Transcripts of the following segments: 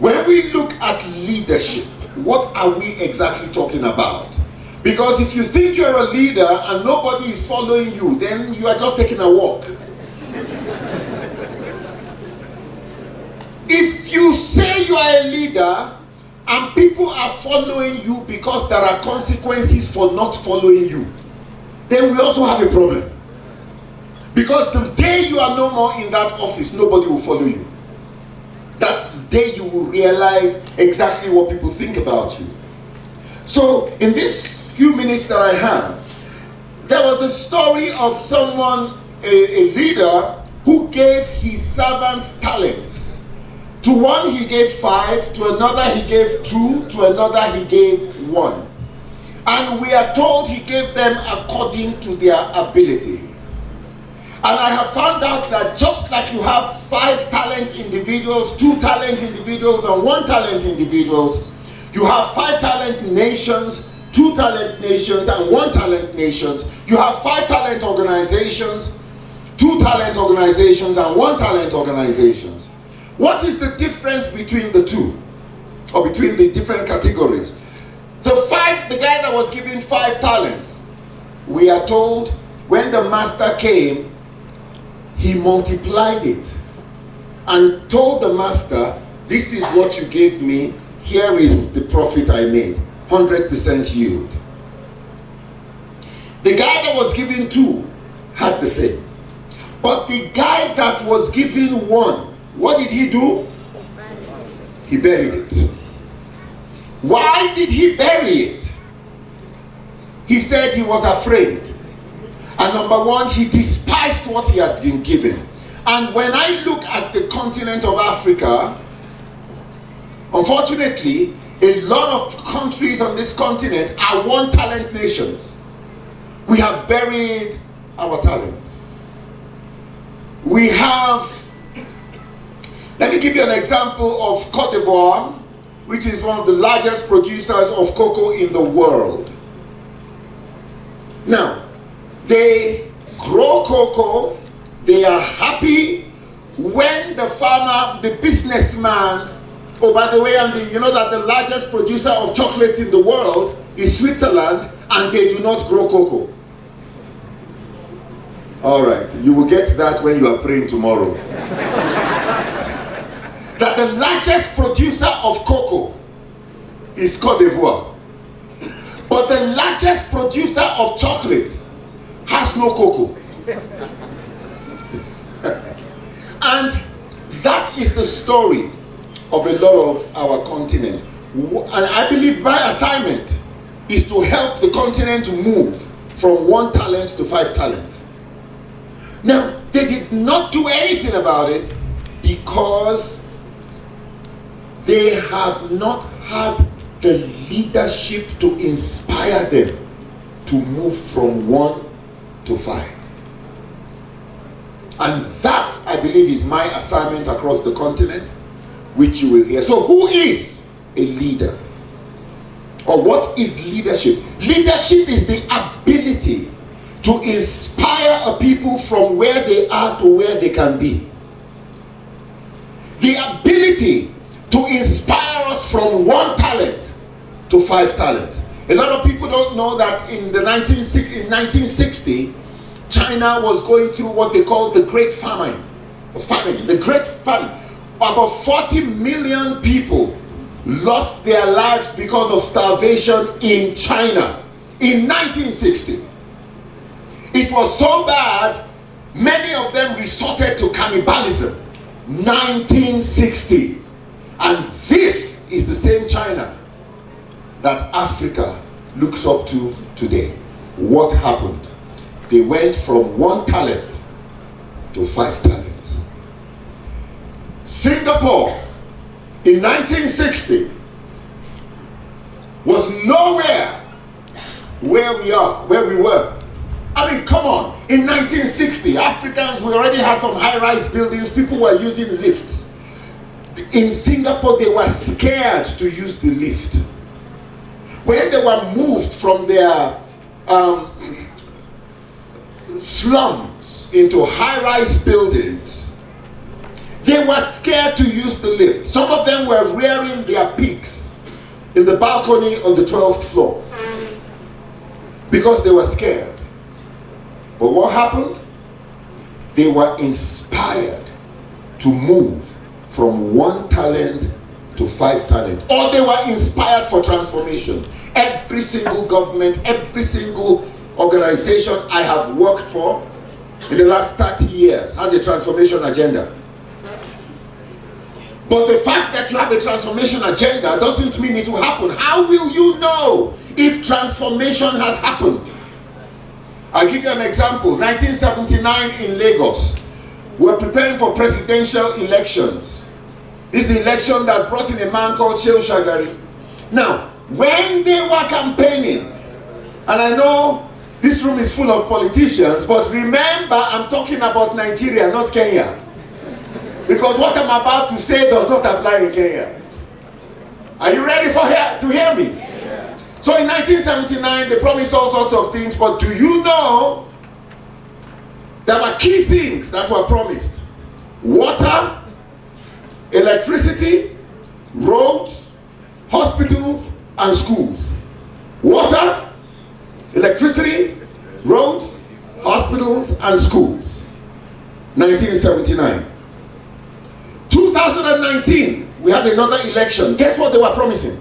When we look at leadership, what are we exactly talking about? Because if you think you're a leader and nobody is following you, then you are just taking a walk. If you say you are a leader and people are following you because there are consequences for not following you, then we also have a problem. Because the day you are no more in that office, nobody will follow you. That's the day you will realize exactly what people think about you. So in this few minutes that I have, there was a story of someone, a leader, who gave his servants talents. To one he gave 5, to another he gave 2, to another he gave 1. And we are told he gave them according to their ability. And I have found out that just like you have 5 talent individuals, 2 talent individuals, and 1 talent individuals, you have 5 talent nations, 2 talent nations, and 1 talent nations. You have 5 talent organizations, 2 talent organizations, and 1 talent organizations. What is the difference between the two, or between the different categories? The guy that was given 5 talents, we are told when the master came, he multiplied it and told the master, this is what you gave me, here is the profit I made, 100% yield. The guy that was given 2 had the same. But the guy that was given 1, what did he do? He buried it. Why did he bury it? He said he was afraid. And number 1, he despised what he had been given. And when I look at the continent of Africa, unfortunately, a lot of countries on this continent are 1 talent nations. We have buried our talents. We have, let me give you an example of Côte d'Ivoire, which is one of the largest producers of cocoa in the world. Now, they grow cocoa, they are happy when the farmer, the businessman, oh by the way, and you know that the largest producer of chocolates in the world is Switzerland, and they do not grow cocoa. All right, you will get that when you are praying tomorrow. That the largest producer of cocoa is Côte d'Ivoire. But the largest producer of chocolates has no cocoa. And that is the story of a lot of our continent. And I believe my assignment is to help the continent to move from 1 talent to 5 talent. Now, they did not do anything about it because they have not had the leadership to inspire them to move from 1 to 5. And that, I believe, is my assignment across the continent, which you will hear. So who is a leader? Or what is leadership? Leadership is the ability to inspire a people from where they are to where they can be. The ability to inspire us from 1 talent to 5 talent. A lot of people don't know that in 1960, China was going through what they call the Great Famine. The Great Famine. About 40 million people lost their lives because of starvation in China in 1960. It was so bad, many of them resorted to cannibalism. 1960. And this is the same China that Africa looks up to today. What happened? They went from 1 talent to 5 talents. Singapore in 1960 was nowhere where we were. I mean, come on. In 1960, Africans, we already had some high-rise buildings. People were using lifts. In Singapore, they were scared to use the lift. When they were moved from their slums into high-rise buildings, They were scared to use the lift. Some of them were rearing their pigs in the balcony on the 12th floor because they were scared. But what happened? They were inspired to move from 1 talent to 5 talent. Or they were inspired for transformation. Every single government, every single organization I have worked for in the last 30 years has a transformation agenda. But the fact that you have a transformation agenda doesn't mean it will happen. How will you know if transformation has happened? I'll give you an example. 1979 in Lagos, we're preparing for presidential elections. This is the election that brought in a man called Shehu Shagari. Now, when they were campaigning, and I know this room is full of politicians, but remember, I'm talking about Nigeria, not Kenya. Because what I'm about to say does not apply in Kenya. Are you ready to hear me? Yes. So in 1979, they promised all sorts of things, but do you know there were key things that were promised? Water, electricity, roads, hospitals, and schools. Water, electricity, roads, hospitals, and schools. 1979. 2019, we had another election. Guess what they were promising?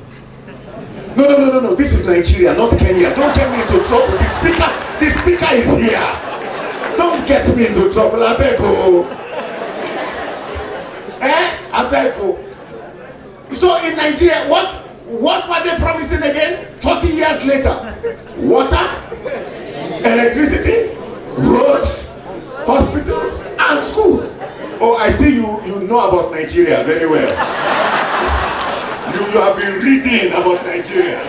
No. This is Nigeria, not Kenya. Don't get me into trouble. The speaker is here. Don't get me into trouble. I beg you. I beg you. So in Nigeria, what were they promising again? 40 years later. Water, electricity, roads, hospitals, and schools. Oh, I see you know about Nigeria very well. You have been reading about Nigeria.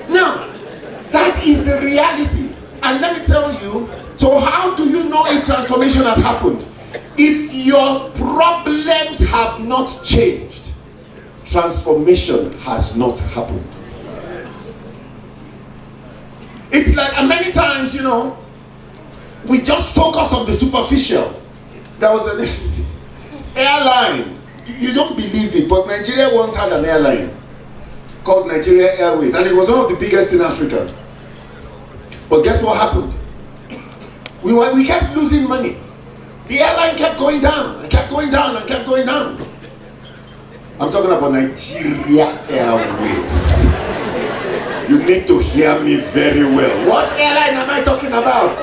Now, that is the reality. And let me tell you, so how do you know if transformation has happened? If your problems have not changed, transformation has not happened. It's like, and many times, we just focus on the superficial. There was an airline. You don't believe it, but Nigeria once had an airline called Nigeria Airways, and it was one of the biggest in Africa. But guess what happened? We kept losing money. The airline kept going down, and kept going down, and kept going down. I'm talking about Nigeria Airways. You need to hear me very well. What airline am I talking about?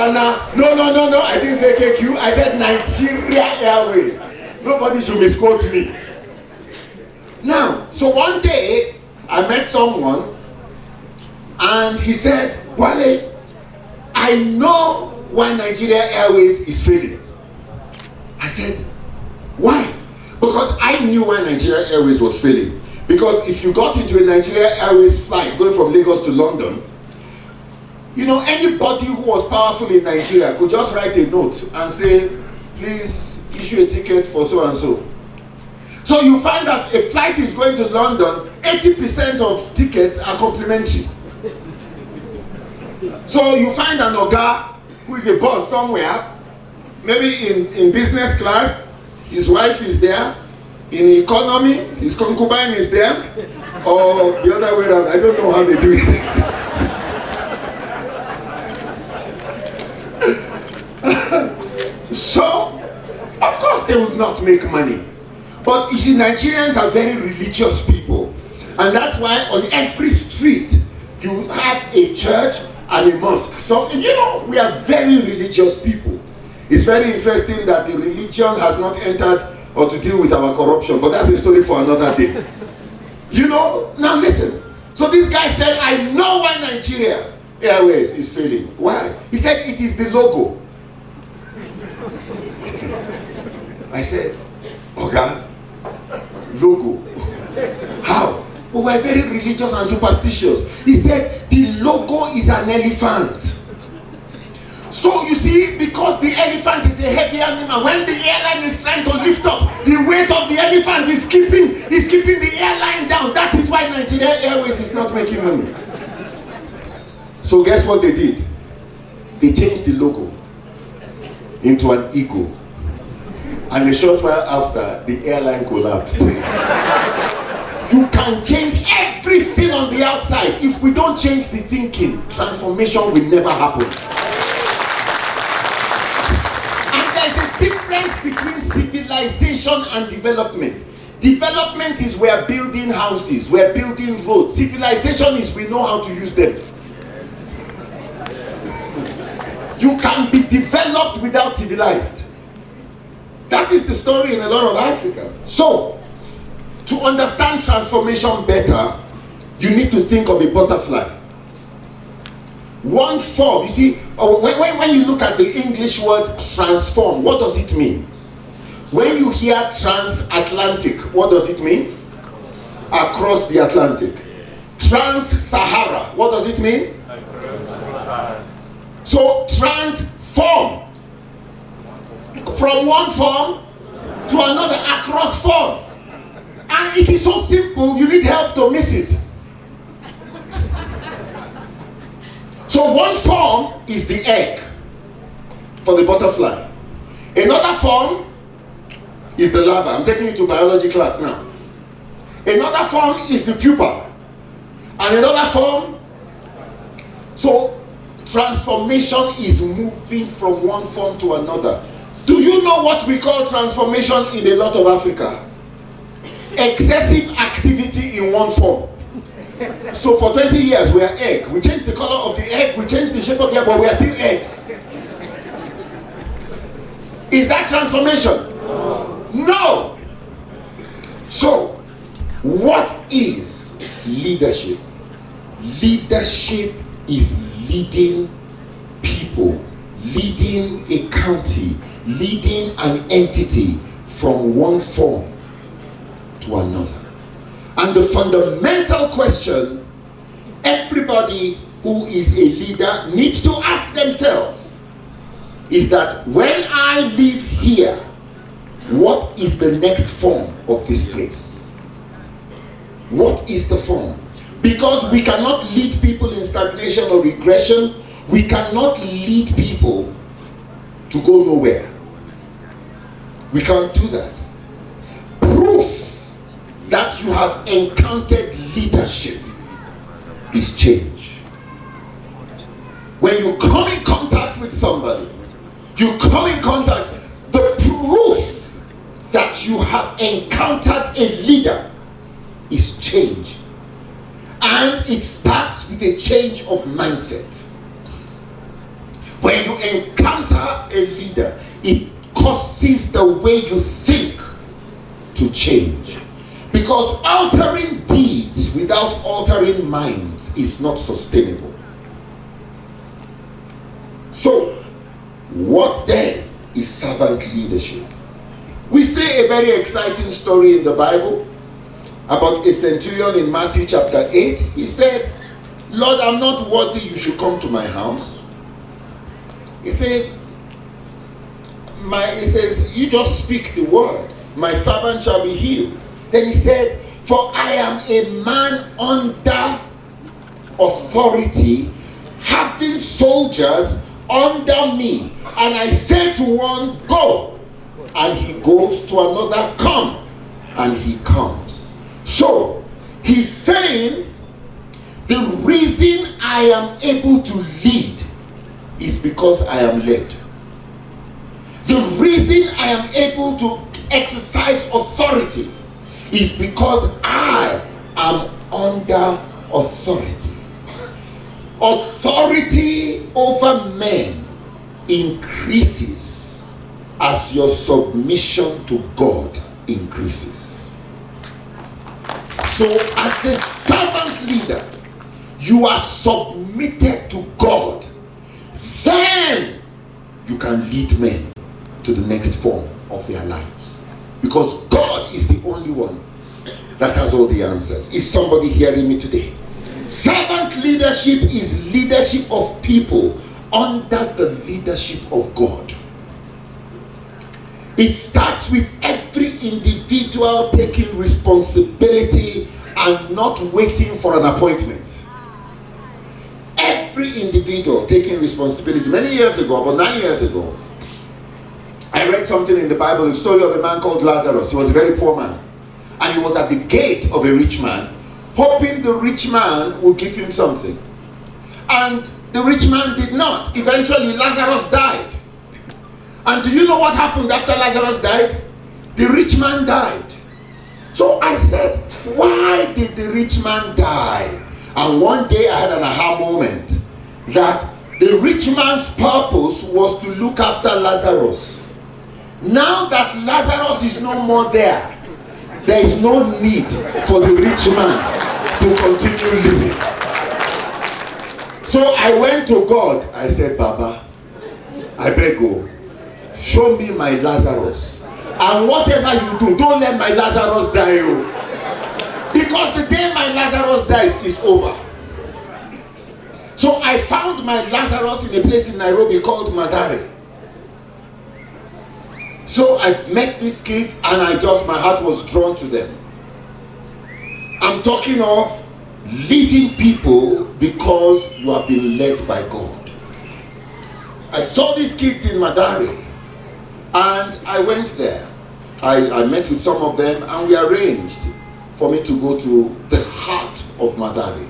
No. I didn't say KQ. I said Nigeria Airways. Nobody should misquote me. Now, so one day, I met someone, and he said, Wale, I know why Nigeria Airways is failing. I said, why? Because I knew why Nigeria Airways was failing. Because if you got into a Nigeria Airways flight going from Lagos to London, anybody who was powerful in Nigeria could just write a note and say, please issue a ticket for so and so. So you find that a flight is going to London, 80% of tickets are complimentary. So you find an oga who is a boss somewhere, maybe in business class, his wife is there. In economy, his concubine is there, or the other way around. I don't know how they do it. So, of course they will not make money. But you see, Nigerians are very religious people. And that's why on every street, you have a church and a mosque. So, we are very religious people. It's very interesting that the religion has not entered or to deal with our corruption, but that's a story for another day. Now listen. So this guy said, I know why Nigeria Airways is failing. Why? He said, it is the logo. I said, Oga, logo. How? Well, we're very religious and superstitious. He said, the logo is an elephant. So you see, because the elephant is a heavy animal, when the airline is trying to lift up, the weight of the elephant is keeping the airline down. That is why Nigeria Airways is not making money. So guess what they did? They changed the logo. into an eagle. And a short while after, the airline collapsed. You can change everything on the outside. If we don't change the thinking, transformation will never happen. And there's a difference between civilization and development. Development is we're building houses, we're building roads. Civilization is we know how to use them. You can be developed without civilized. That is the story in a lot of Africa. So, to understand transformation better, you need to think of a butterfly. One form, you see, when you look at the English word transform, what does it mean? When you hear transatlantic, what does it mean? Across the Atlantic. Trans-Sahara, what does it mean? So, transform. From one form to another, across form. And it is so simple, you need help to miss it. So one form is the egg for the butterfly. Another form is the larva. I'm taking you to biology class now. Another form is the pupa. And another form, so transformation is moving from one form to another. Do you know what we call transformation in a lot of Africa? Excessive activity in one form. So for 20 years we are egg. We changed the color of the egg, we changed the shape of the egg, but we are still eggs. Is that transformation? No. So, what is leadership? Leadership is leading people, leading a county, leading an entity from one form to another. And the fundamental question everybody who is a leader needs to ask themselves is that when I live here, what is the next form of this place? What is the form? Because we cannot lead people in stagnation or regression. We cannot lead people to go nowhere. We can't do that. Proof that you have encountered leadership is change. When you come in contact with somebody, you come in contact, the proof that you have encountered a leader is change. And it starts with a change of mindset. When you encounter a leader, it causes the way you think to change. Because altering deeds without altering minds is not sustainable. So, what then is servant leadership? We see a very exciting story in the Bible about a centurion in Matthew chapter 8. He said, Lord, I'm not worthy you should come to my house. He says, you just speak the word. My servant shall be healed. Then he said, for I am a man under authority, having soldiers under me. And I say to one, go. And he goes, to another, come. And he comes. So, he's saying, the reason I am able to lead is because I am led. The reason I am able to exercise authority is because I am under authority. Authority over men increases as your submission to God increases. So as a servant leader, you are submitted to God. Then you can lead men to the next form of their lives. Because God is the only one that has all the answers. Is somebody hearing me today? Servant leadership is leadership of people under the leadership of God. It starts with every individual taking responsibility and not waiting for an appointment. Every individual taking responsibility. Many years ago, about 9 years ago, I read something in the Bible, the story of a man called Lazarus. He was a very poor man. And he was at the gate of a rich man, hoping the rich man would give him something. And the rich man did not. Eventually, Lazarus died. And do you know what happened after Lazarus died? The rich man died. So I said, why did the rich man die? And one day I had an aha moment that the rich man's purpose was to look after Lazarus. Now that Lazarus is no more there is no need for the rich man to continue living. So I went to God. I said, Baba, I beg you, show me my Lazarus. And whatever you do, don't let my Lazarus die. Because the day my Lazarus dies is over. So I found my Lazarus in a place in Nairobi called Madare. So I met these kids and my heart was drawn to them. I'm talking of leading people because you have been led by God. I saw these kids in Madare and I went there. I met with some of them and we arranged for me to go to the heart of Madare.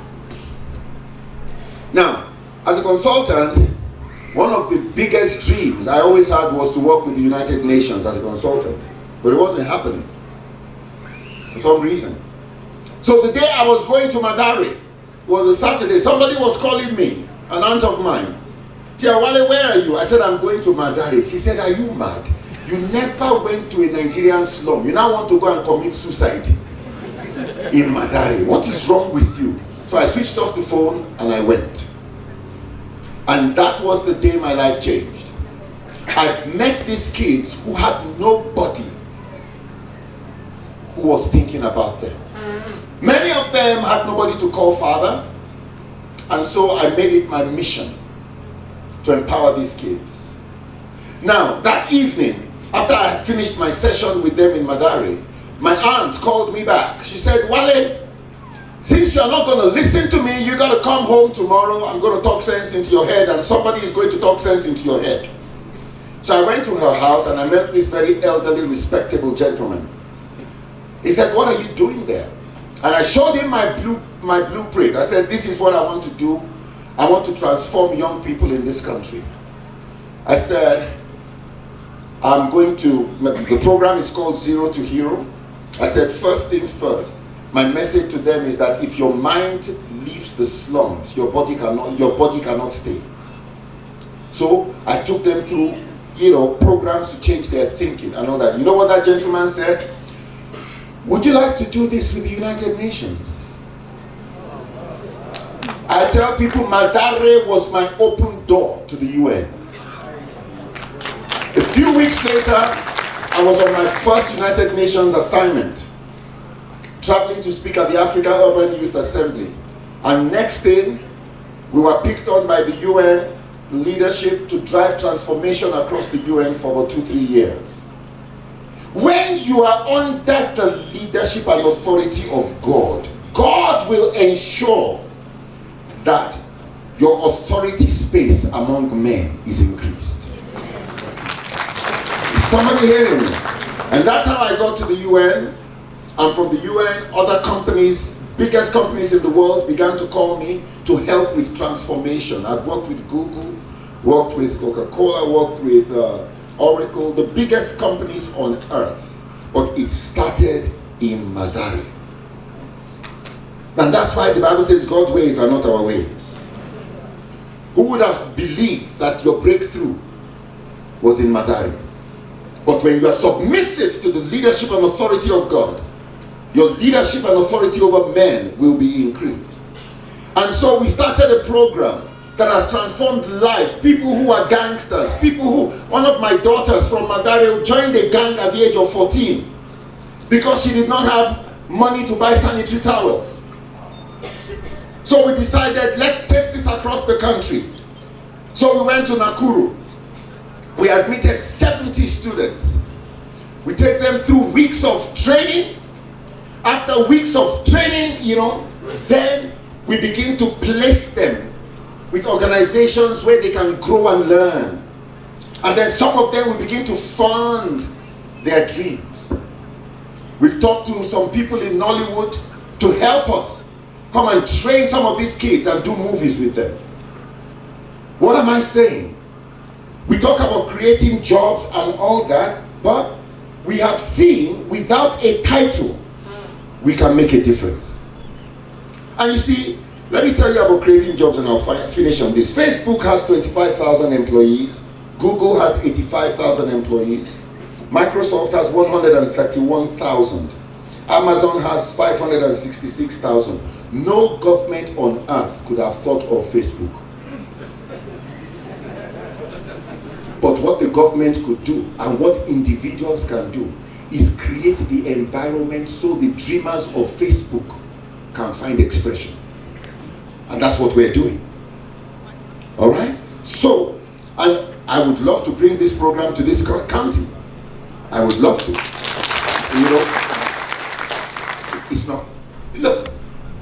Now, as a consultant, one of the biggest dreams I always had was to work with the United Nations as a consultant. But it wasn't happening for some reason. So the day I was going to Madare was a Saturday. Somebody was calling me, an aunt of mine. Tia Wale, where are you? I said, I'm going to Madare. She said, are you mad? You never went to a Nigerian slum. You now want to go and commit suicide in Madare. What is wrong with you? So I switched off the phone and I went. And that was the day my life changed. I met these kids who had nobody who was thinking about them. Many of them had nobody to call father. And so I made it my mission to empower these kids. Now, that evening, after I had finished my session with them in Madare, my aunt called me back. She said, Wale, since you're not going to listen to me, you got to come home tomorrow. I'm going to talk sense into your head, and somebody is going to talk sense into your head. So I went to her house and I met this very elderly, respectable gentleman. He said, what are you doing there? And I showed him my blueprint. I said, this is what I want to do. I want to transform young people in this country. I said, the program is called Zero to Hero. I said, first things first. My message to them is that if your mind leaves the slums, your body cannot stay. So I took them through, programs to change their thinking and all that. You know what that gentleman said? Would you like to do this with the United Nations? I tell people Madare was my open door to the UN. A few weeks later, I was on my first United Nations assignment, traveling to speak at the African Urban Youth Assembly. And next thing, we were picked on by the UN leadership to drive transformation across the UN for about 2-3 years. When you are under the leadership and authority of God, God will ensure that your authority space among men is increased. Is somebody hearing me? And that's how I got to the UN. And from the UN, other companies, biggest companies in the world began to call me to help with transformation. I've worked with Google, worked with Coca-Cola, worked with Oracle, the biggest companies on earth. But it started in Madare. And that's why the Bible says God's ways are not our ways. Who would have believed that your breakthrough was in Madare? But when you are submissive to the leadership and authority of God, your leadership and authority over men will be increased. And so we started a program that has transformed lives. People who are gangsters, one of my daughters from Madare joined a gang at the age of 14 because she did not have money to buy sanitary towels. So we decided, let's take this across the country. So we went to Nakuru. We admitted 70 students. We take them through weeks of training. After weeks of training, then we begin to place them with organizations where they can grow and learn. And then some of them will begin to fund their dreams. We've talked to some people in Nollywood to help us come and train some of these kids and do movies with them. What am I saying? We talk about creating jobs and all that, but we have seen without a title, we can make a difference. And you see, let me tell you about creating jobs, and I'll finish on this. Facebook has 25,000 employees. Google has 85,000 employees. Microsoft has 131,000. Amazon has 566,000. No government on earth could have thought of Facebook. But what the government could do and what individuals can do is create the environment so the dreamers of Facebook can find expression. And that's what we're doing. All right? So, and I would love to bring this program to this county. I would love to. You know, it's not. Look,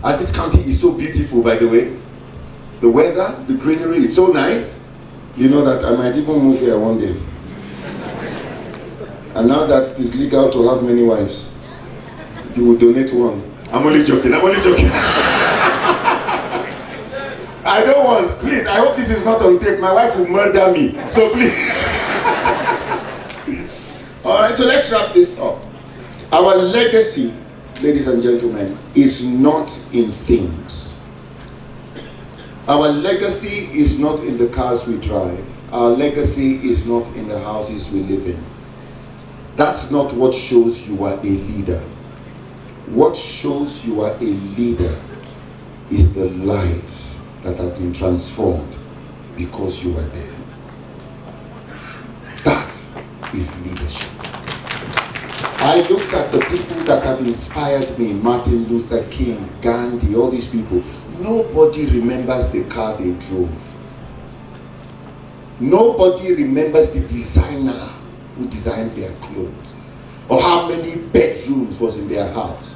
and this county is so beautiful, by the way. The weather, the greenery, it's so nice. You know that I might even move here one day. And now that it is legal to have many wives, you will donate one. I'm only joking. I don't want, please, I hope this is not on tape. My wife will murder me. So please. Alright, so let's wrap this up. Our legacy, ladies and gentlemen, is not in things. Our legacy is not in the cars we drive. Our legacy is not in the houses we live in. That's not what shows you are a leader. What shows you are a leader is the lives that have been transformed because you are there. That is leadership. I looked at the people that have inspired me, Martin Luther King, Gandhi, all these people. Nobody remembers the car they drove. Nobody remembers the designer who designed their clothes or how many bedrooms was in their house.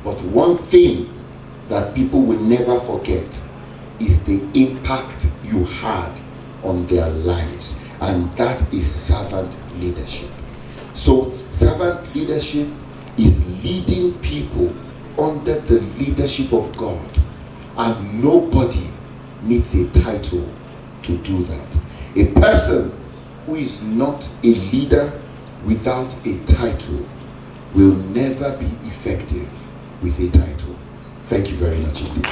But one thing that people will never forget is the impact you had on their lives, and that is servant leadership. So servant leadership is leading people under the leadership of God, and nobody needs a title to do that. A person who is not a leader without a title will never be effective with a title. Thank you very much indeed.